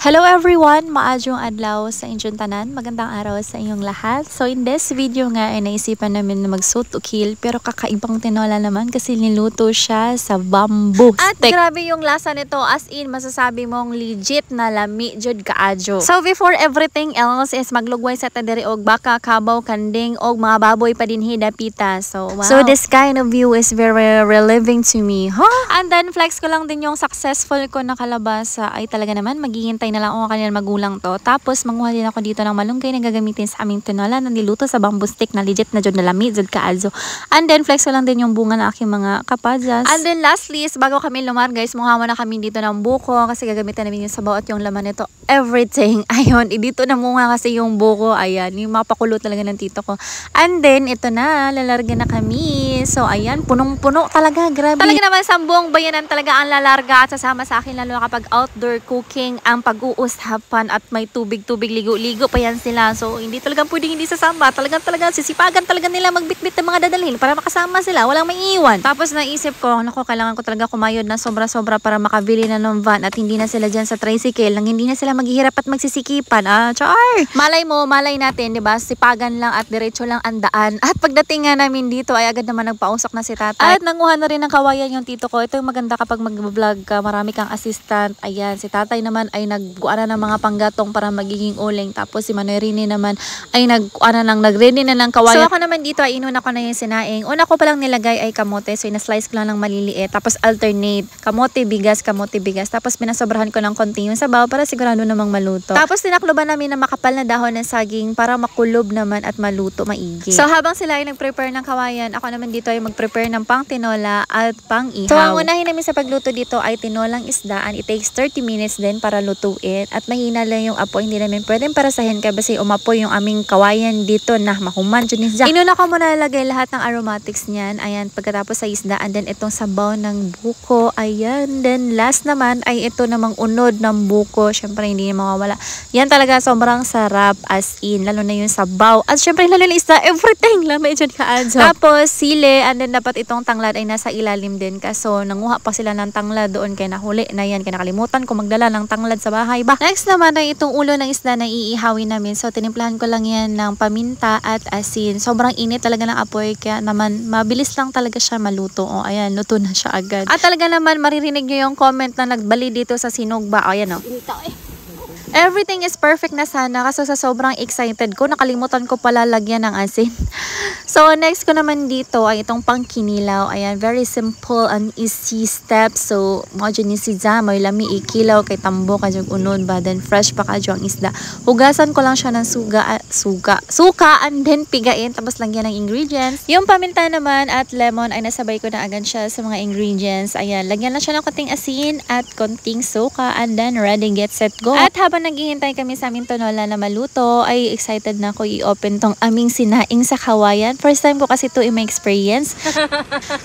Hello everyone! Maadjong adlaw sa inyong tanan. Magandang araw sa inyong lahat. So in this video nga ay naisipan namin na mag-suit to kill pero kakaibang tinola naman kasi niluto siya sa bamboo At stick. grabe yung lasa nito, as in masasabi mong legit na lami jud kaadyo. So before everything else is maglugway sa tadiri og baka, kabaw, kanding og mga baboy pa dinhi dapita. So wow. So this kind of view is very reliving to me. And then flex ko lang din yung successful ko na kalabasa ay talaga naman maghihintay na lang ako kanila magulang to. Tapos manguha din ako dito ng malunggay na gagamitin sa aming tinola na niluto sa bamboo stick na legit na jud na lami jud kaadyo. And then flex ko lang din yung bunga ng aking mga kapadyas. And then lastly is bago kami lumar guys, mukha na kami dito ng buko kasi gagamitin namin yung sabaw at yung laman nito. Everything. Ayun, dito na muna kasi yung buko. Ayan, yung mapakulo talaga ng tito ko. And then ito na, lalarga na kami. So ayan, punong-puno talaga, grabe. Talaga naman sa buong bayanan talaga ang lalarga at sasama sa akin lalo kapag outdoor cooking ang pag-uusapan at may tubig-tubig, ligo-ligo pa yan sila. So hindi talagang pwedeng hindi sasama. Talagang sisipagan talaga nila magbitbit ng mga dadalhin para makasama sila. Walang maiiwan. Tapos naisip ko, naku, kailangan ko talaga kumayod na sobra-sobra para makabili na ng van at hindi na sila dyan sa tricycle nang hindi na sila maghihirap at magsisikipan. Char! Malay mo, malay natin, di ba? Sipagan lang at diretso lang ang daan. At pagdating nga namin dito ay agad naman nagpausok na si tatay. At nanguha na rin ng kawayan yung tito ko. Ito yung maganda kapag mag-vlog ka, marami kang assistant. Ayan, si tatay naman ay nagkuana ng mga panggatong para magiging uling. Tapos si Manoy Rini naman ay nag-ready na ng kawayan. So ako naman dito ay inuna ko na yung sinaing. Una ko palang nilagay ay kamote. So ina-slice ko lang ng maliliit. Tapos alternate. Kamote, bigas, kamote, bigas. Tapos pinasobrahan ko ng konti yung sabaw para sigurado namang maluto. Tapos tinakloban namin ng makapal na dahon ng saging para makulob naman at maluto maigi. So habang sila ay nag-prepare ng kawayan, ako naman dito ay mag-prepare ng pang tinola at pang ihaw. So ang unahin namin sa pagluto dito ay tinolang isdaan. It takes 30 minutes din para lutuin. At mahina lang yung apoy. Hindi namin pwedeng parasahin kaya basi umapoy yung aming kawayan dito na mahuman. Inuna ko muna nalagay lahat ng aromatics niyan. Ayan, pagkatapos sa isda. And then itong sabaw ng buko. Ayan. Then last naman ay ito namang unod ng buko. Syempre hindi na mawawala. Yan talaga sobrang sarap as in. Lalo na yung sabaw. At syempre lalo na isda. Everything lamay dyan kaadyo. Tapos sili. And then dapat itong tanglad ay nasa ilalim din. Kaso nanguha pa sila ng tanglad doon kaya nahuli na yan. Kaya nakalimutan ko magdala ng tanglad sa bahay ba. Next naman ay itong ulo ng isda na iihawin namin. So tinimplahan ko lang yan ng paminta at asin. Sobrang init talaga ng apoy. Kaya naman mabilis lang talaga siya maluto. O ayan, luto na siya agad. At talaga naman maririnig nyo yung comment na nagbali dito sa sinugba. O ayan o. Everything is perfect na sana kasi sa sobrang excited ko, nakalimutan ko pala lagyan ng asin. So next ko naman dito ay itong pangkinilaw. Ayan, very simple and easy steps. So mo dyan yung sidza, may lami ikilaw kay tambo kadyang unod ba, then fresh pa kadyang isda. Hugasan ko lang siya ng suka and then pigain tapos lagyan ng ingredients. Yung paminta naman at lemon ay nasabay ko na agad siya sa mga ingredients. Ayan, lagyan lang siya ng konting asin at konting suka and then ready, get set, go. At habang naghihintay kami sa aming tinola na maluto, ay excited na ako i-open tong aming sinaing sa kawayan. First time ko kasi ito i-experience.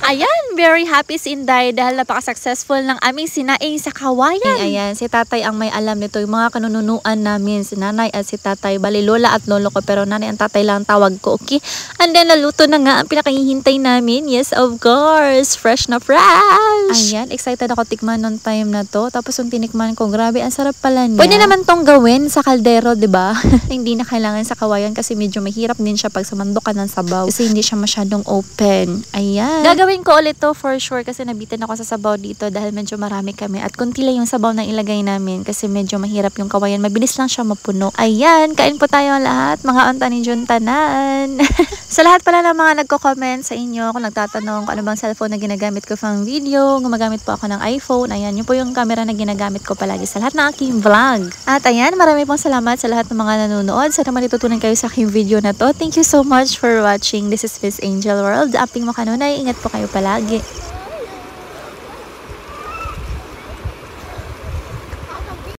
Ayan, very happy si Inday dahil napaka-successful ng aming sinaing sa kawayan. Ayan, si tatay ang may alam nito. Yung mga kanununuan namin, si nanay at si tatay. Bali, lola at lolo ko. Pero nanay ang tatay lang tawag ko, okay? And then, naluto na nga ang pinakahihintay namin. Yes, of course. Fresh na fresh. Ayan, excited ako tikman nung time na to. Tapos yung tinikman ko, grabe, ang sarap pala niya. Pwede naman tong gawin sa kaldero, 'di ba? Hindi na kailangan sa kawayan kasi medyo mahirap din siya pag sumandok ka ng sabaw kasi hindi siya masyadong open. Ayan. Gagawin ko ulit to for sure kasi nabitin ako sa sabaw dito dahil medyo marami kami at kunti lang yung sabaw na ilagay namin kasi medyo mahirap yung kawayan. Mabilis lang siya mapuno. Ayan, kain po tayo lahat, mga unta ni Jun tanan. Sa lahat pala ng mga nagko-comment sa inyo kung nagtatanong kung ano bang cellphone na ginagamit ko pang video, gumagamit po ako ng iPhone. Ayan, yun po yung camera na ginagamit ko palagi sa lahat ng aking vlog. At ayan, marami pong salamat sa lahat ng mga nanonood. Sana malitutunan kayo sa aking video na to. Thank you so much for watching. This is Miss Angel World. Aping mo kanunay. Ingat po kayo palagi.